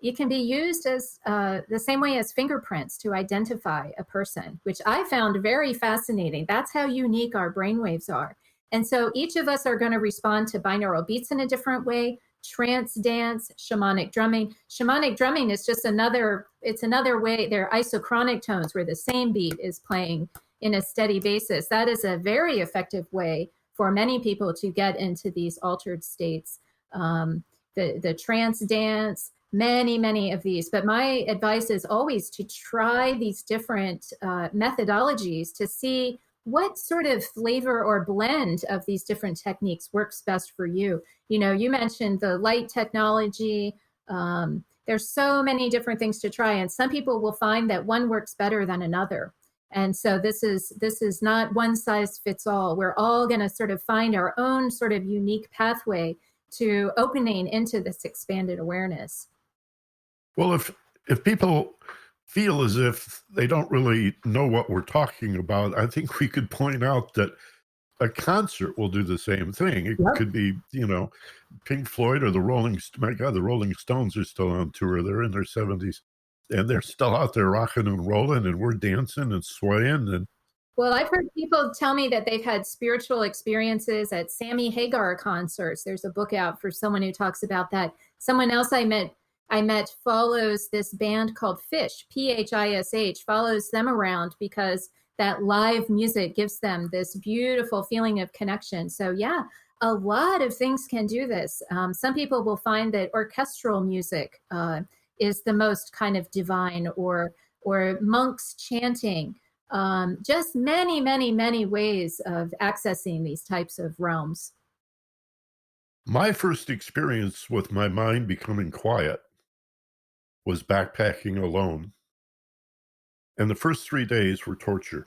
it can be used as the same way as fingerprints to identify a person, which I found very fascinating. That's how unique our brainwaves are. And so each of us are going to respond to binaural beats in a different way. Trance dance, shamanic drumming. Shamanic drumming is just another way. They're isochronic tones where the same beat is playing in a steady basis. That is a very effective way for many people to get into these altered states. The trance dance, many of these. But my advice is always to try these different methodologies to see what sort of flavor or blend of these different techniques works best for you. You mentioned the light technology. There's so many different things to try, and some people will find that one works better than another. And so this is not one size fits all. We're all going to sort of find our own sort of unique pathway to opening into this expanded awareness. Well, if people feel as if they don't really know what we're talking about, I think we could point out that a concert will do the same thing. It could be, Pink Floyd or the Rolling Stones are still on tour. They're in their 70s, and they're still out there rocking and rolling, and we're dancing and swaying. And well, I've heard people tell me that they've had spiritual experiences at Sammy Hagar concerts. There's a book out for someone who talks about that. Someone else I met follows this band called Phish, Phish, follows them around because that live music gives them this beautiful feeling of connection. So yeah, a lot of things can do this. Some people will find that orchestral music is the most kind of divine, or monks chanting. Just many, many, many ways of accessing these types of realms. My first experience with my mind becoming quiet was backpacking alone. And the first 3 days were torture.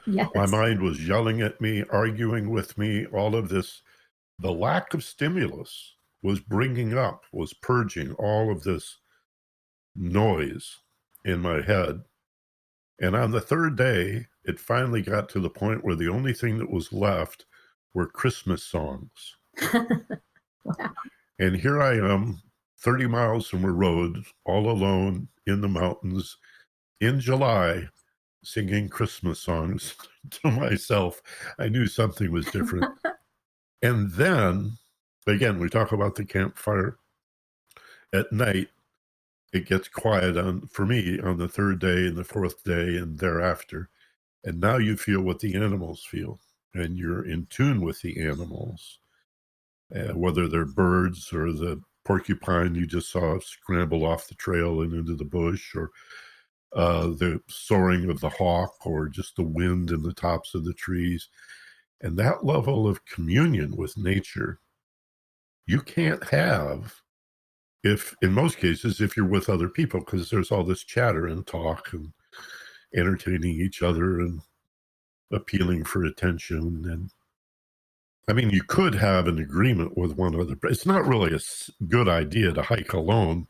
Yes. My mind was yelling at me, arguing with me, all of this. The lack of stimulus was purging all of this noise in my head. And on the third day, it finally got to the point where the only thing that was left were Christmas songs. Wow. And here I am, 30 miles from a road, all alone in the mountains in July, singing Christmas songs to myself. I knew something was different. And then, again, we talk about the campfire. At night, it gets quiet for me on the third day and the fourth day and thereafter. And now you feel what the animals feel, and you're in tune with the animals, whether they're birds or the porcupine you just saw scramble off the trail and into the bush, or the soaring of the hawk, or just the wind in the tops of the trees. And that level of communion with nature, you can't have in most cases, if you're with other people, because there's all this chatter and talk and entertaining each other and appealing for attention. And I mean, you could have an agreement with one other, but it's not really a good idea to hike alone.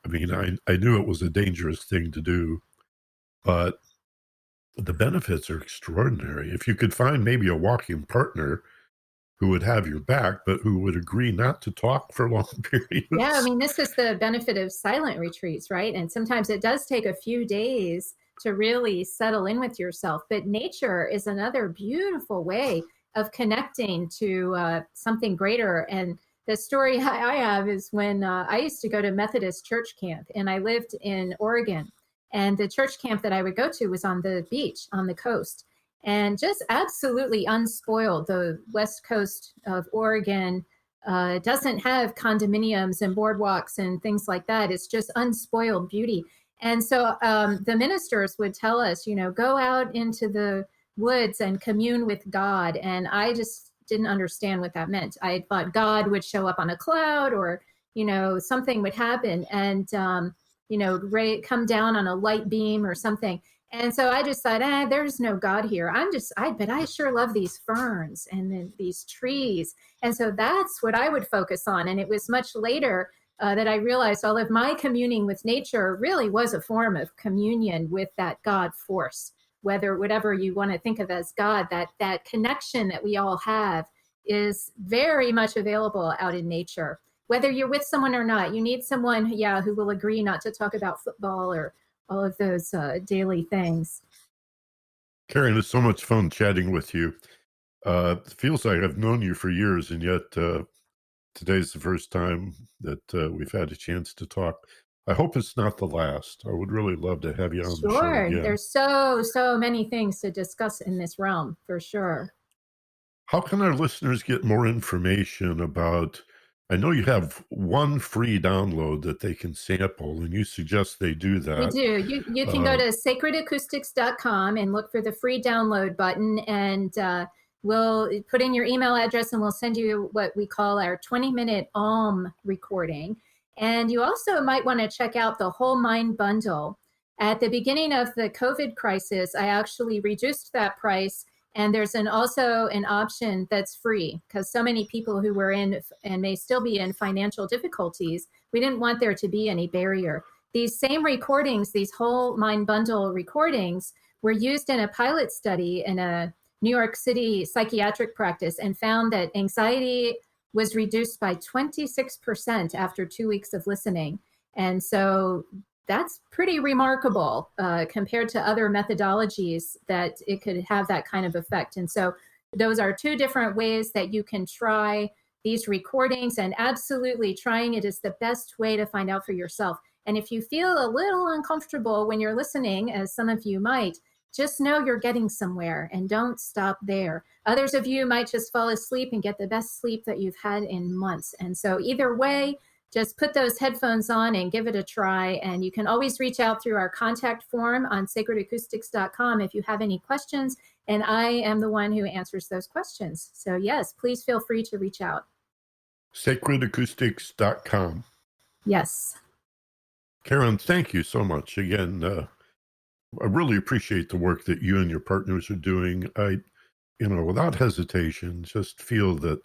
I mean, I knew it was a dangerous thing to do, but the benefits are extraordinary. If you could find maybe a walking partner who would have your back, but who would agree not to talk for long periods. Yeah, I mean, this is the benefit of silent retreats, right? And sometimes it does take a few days to really settle in with yourself. But nature is another beautiful way of connecting to something greater. And the story I have is when I used to go to Methodist church camp, and I lived in Oregon. And the church camp that I would go to was on the beach, on the coast. And just absolutely unspoiled. The west coast of Oregon doesn't have condominiums and boardwalks and things like that. It's just unspoiled beauty. And so the ministers would tell us, go out into the woods and commune with God. And I just didn't understand what that meant. I thought God would show up on a cloud, or, something would happen and, come down on a light beam or something. And so I just thought, there's no God here. But I sure love these ferns and then these trees. And so that's what I would focus on. And it was much later that I realized all of my communing with nature really was a form of communion with that God force, whatever you want to think of as God, that connection that we all have is very much available out in nature. Whether you're with someone or not, you need someone, who will agree not to talk about football or all of those daily things. Karen, it's so much fun chatting with you. It feels like I've known you for years, and yet today's the first time that we've had a chance to talk. I hope it's not the last. I would really love to have you on the show again. There's so many things to discuss in this realm, for sure. How can our listeners get more information about... I know you have one free download that they can sample, and you suggest they do that. We do. You can go to sacredacoustics.com and look for the free download button, and we'll put in your email address, and we'll send you what we call our 20-minute Om recording. And you also might want to check out the Whole Mind Bundle. At the beginning of the COVID crisis, I actually reduced that price. And there's also an option that's free, because so many people who were in and may still be in financial difficulties, we didn't want there to be any barrier. These same recordings, these Whole Mind Bundle recordings, were used in a pilot study in a New York City psychiatric practice, and found that anxiety was reduced by 26% after 2 weeks of listening. And so that's pretty remarkable compared to other methodologies that it could have that kind of effect. And so those are two different ways that you can try these recordings, and absolutely trying it is the best way to find out for yourself. And if you feel a little uncomfortable when you're listening, as some of you might, just know you're getting somewhere and don't stop there. Others of you might just fall asleep and get the best sleep that you've had in months. And so either way, just put those headphones on and give it a try. And you can always reach out through our contact form on sacredacoustics.com if you have any questions. And I am the one who answers those questions. So yes, please feel free to reach out. Sacredacoustics.com. Yes. Karen, thank you so much. Again, I really appreciate the work that you and your partners are doing. Without hesitation, just feel that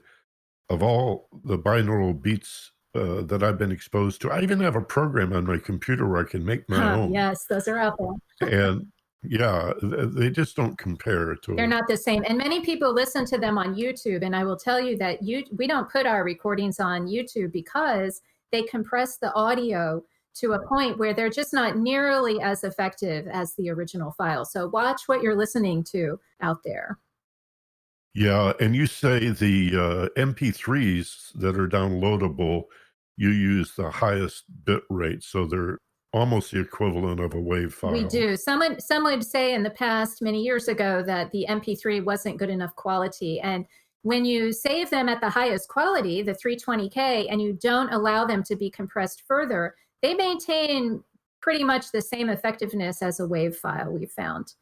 of all the binaural beats that I've been exposed to, I even have a program on my computer where I can make my own. Yes, those are out there. And yeah, they just don't compare to They're not the same. And many people listen to them on YouTube. And I will tell you that we don't put our recordings on YouTube because they compress the audio to a point where they're just not nearly as effective as the original file. So watch what you're listening to out there. Yeah, and you say the MP3s that are downloadable, you use the highest bit rate, so they're almost the equivalent of a WAV file. We do. Some would say in the past, many years ago, that the MP3 wasn't good enough quality. And when you save them at the highest quality, the 320K, and you don't allow them to be compressed further, they maintain pretty much the same effectiveness as a WAV file, we've found.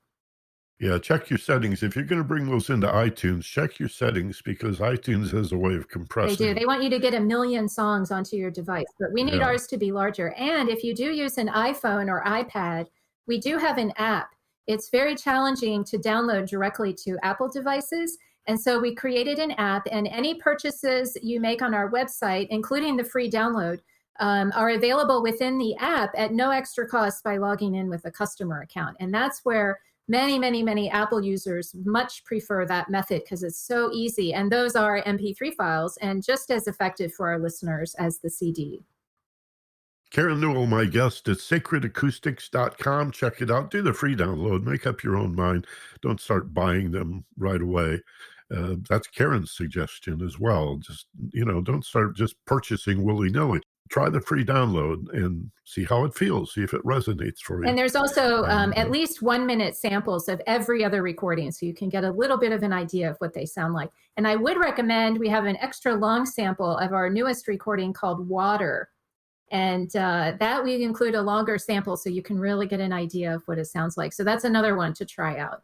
Yeah, check your settings. If you're going to bring those into iTunes, check your settings because iTunes has a way of compressing. They do. They want you to get 1 million songs onto your device, but we need ours to be larger. And if you do use an iPhone or iPad, we do have an app. It's very challenging to download directly to Apple devices. And so we created an app, and any purchases you make on our website, including the free download, are available within the app at no extra cost by logging in with a customer account. And that's where many Apple users much prefer that method because it's so easy. And those are MP3 files and just as effective for our listeners as the CD. Karen Newell, my guest at sacredacoustics.com. Check it out. Do the free download. Make up your own mind. Don't start buying them right away. That's Karen's suggestion as well. Just, don't start just purchasing willy-nilly. Try the free download and see how it feels. See if it resonates for you. And there's also at least 1-minute samples of every other recording, so you can get a little bit of an idea of what they sound like. And I would recommend we have an extra long sample of our newest recording called Water. And that we include a longer sample so you can really get an idea of what it sounds like. So that's another one to try out.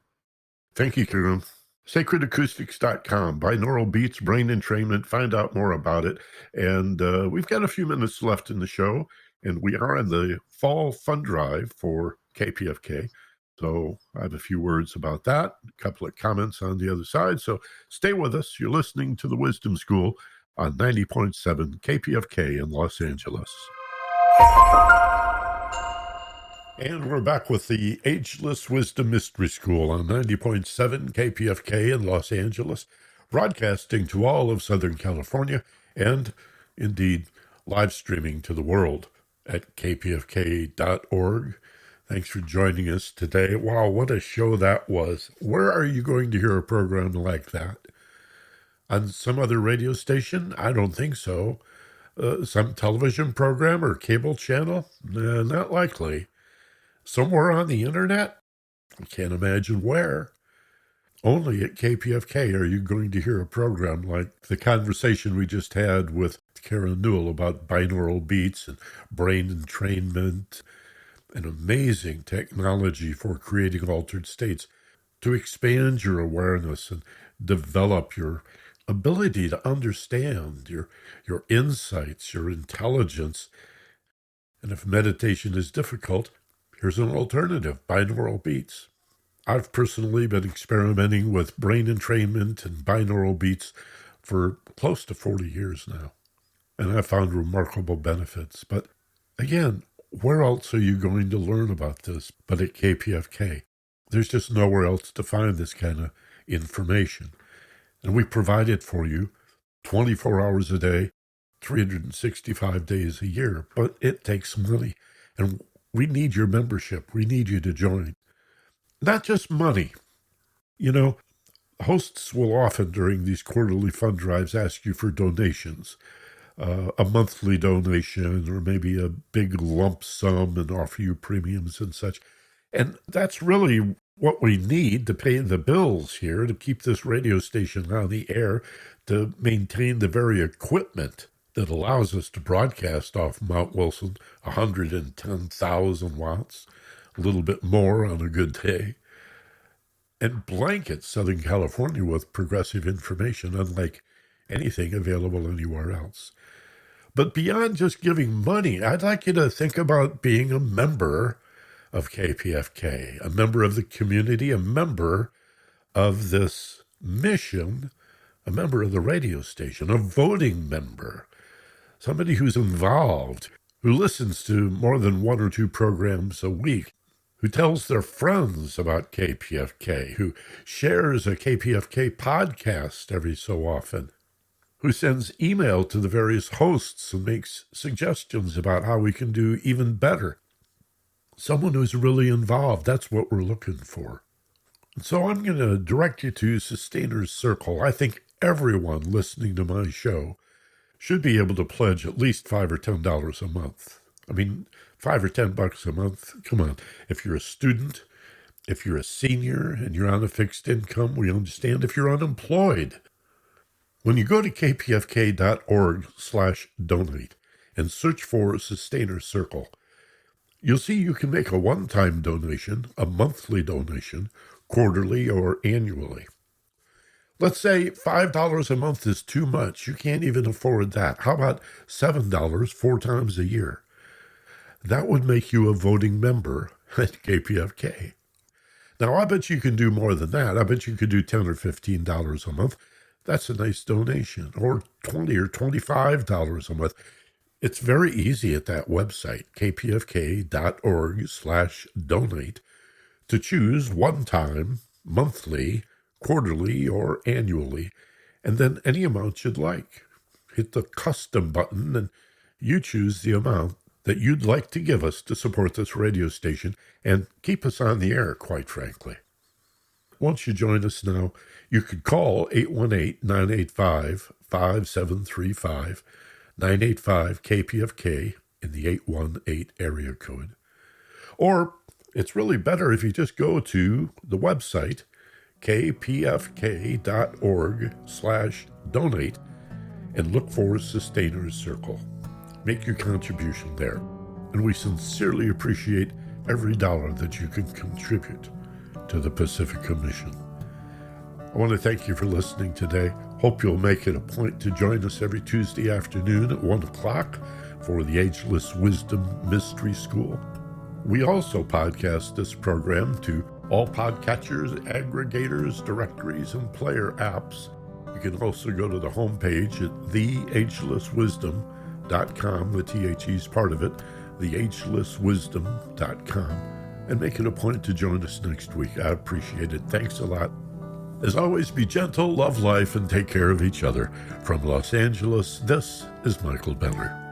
Thank you, Karen. Sacredacoustics.com, binaural beats, brain entrainment. Find out more about it. And we've got a few minutes left in the show, and we are in the fall fund drive for KPFK. So I have a few words about that, a couple of comments on the other side. So stay with us. You're listening to the Wisdom School on 90.7 KPFK in Los Angeles. And we're back with the Ageless Wisdom Mystery School on 90.7 KPFK in Los Angeles, broadcasting to all of Southern California and, indeed, live streaming to the world at kpfk.org. Thanks for joining us today. Wow, what a show that was. Where are you going to hear a program like that? On some other radio station? I don't think so. Some television program or cable channel? Not likely. Somewhere on the internet? I can't imagine where. Only at KPFK are you going to hear a program like the conversation we just had with Karen Newell about binaural beats and brain entrainment, an amazing technology for creating altered states to expand your awareness and develop your ability to understand, your insights, your intelligence. And if meditation is difficult, here's an alternative, binaural beats. I've personally been experimenting with brain entrainment and binaural beats for close to 40 years now, and I've found remarkable benefits. But again, where else are you going to learn about this but at KPFK? There's just nowhere else to find this kind of information. And we provide it for you 24 hours a day, 365 days a year, but it takes money. And we need your membership. We need you to join. Not just money. Hosts will often during these quarterly fund drives ask you for donations, a monthly donation or maybe a big lump sum and offer you premiums and such. And that's really what we need to pay the bills here, to keep this radio station on the air, to maintain the very equipment that allows us to broadcast off Mount Wilson, 110,000 watts, a little bit more on a good day, and blanket Southern California with progressive information, unlike anything available anywhere else. But beyond just giving money, I'd like you to think about being a member of KPFK, a member of the community, a member of this mission, a member of the radio station, a voting member, somebody who's involved, who listens to more than one or two programs a week, who tells their friends about KPFK, who shares a KPFK podcast every so often, who sends email to the various hosts and makes suggestions about how we can do even better. Someone who's really involved, that's what we're looking for. So I'm going to direct you to Sustainers Circle. I think everyone listening to my show should be able to pledge at least $5 or $10 a month. I mean, $5 or $10 a month, come on. If you're a student, if you're a senior and you're on a fixed income, we understand. If you're unemployed, when you go to kpfk.org/donate and search for Sustainers Circle, you'll see you can make a one-time donation, a monthly donation, quarterly or annually. Let's say $5 a month is too much. You can't even afford that. How about $7 4 times a year? That would make you a voting member at KPFK. Now, I bet you can do more than that. I bet you could do $10 or $15 a month. That's a nice donation. Or $20 or $25 a month. It's very easy at that website, kpfk.org/donate, to choose one time, monthly, quarterly, or annually, and then any amount you'd like. Hit the custom button and you choose the amount that you'd like to give us to support this radio station and keep us on the air, quite frankly. Once you join us now, you could call 818-985-5735, 985-KPFK in the 818 area code. Or it's really better if you just go to the website, kpfk.org/donate, and look for Sustainers Circle. Make your contribution there. And we sincerely appreciate every dollar that you can contribute to the Pacifica mission. I want to thank you for listening today. Hope you'll make it a point to join us every Tuesday afternoon at 1 o'clock for the Ageless Wisdom Mystery School. We also podcast this program to all podcatchers, aggregators, directories, and player apps. You can also go to the homepage at theagelesswisdom.com, the THE is part of it, theagelesswisdom.com, and make it a point to join us next week. I appreciate it. Thanks a lot. As always, be gentle, love life, and take care of each other. From Los Angeles, this is Michael Benner.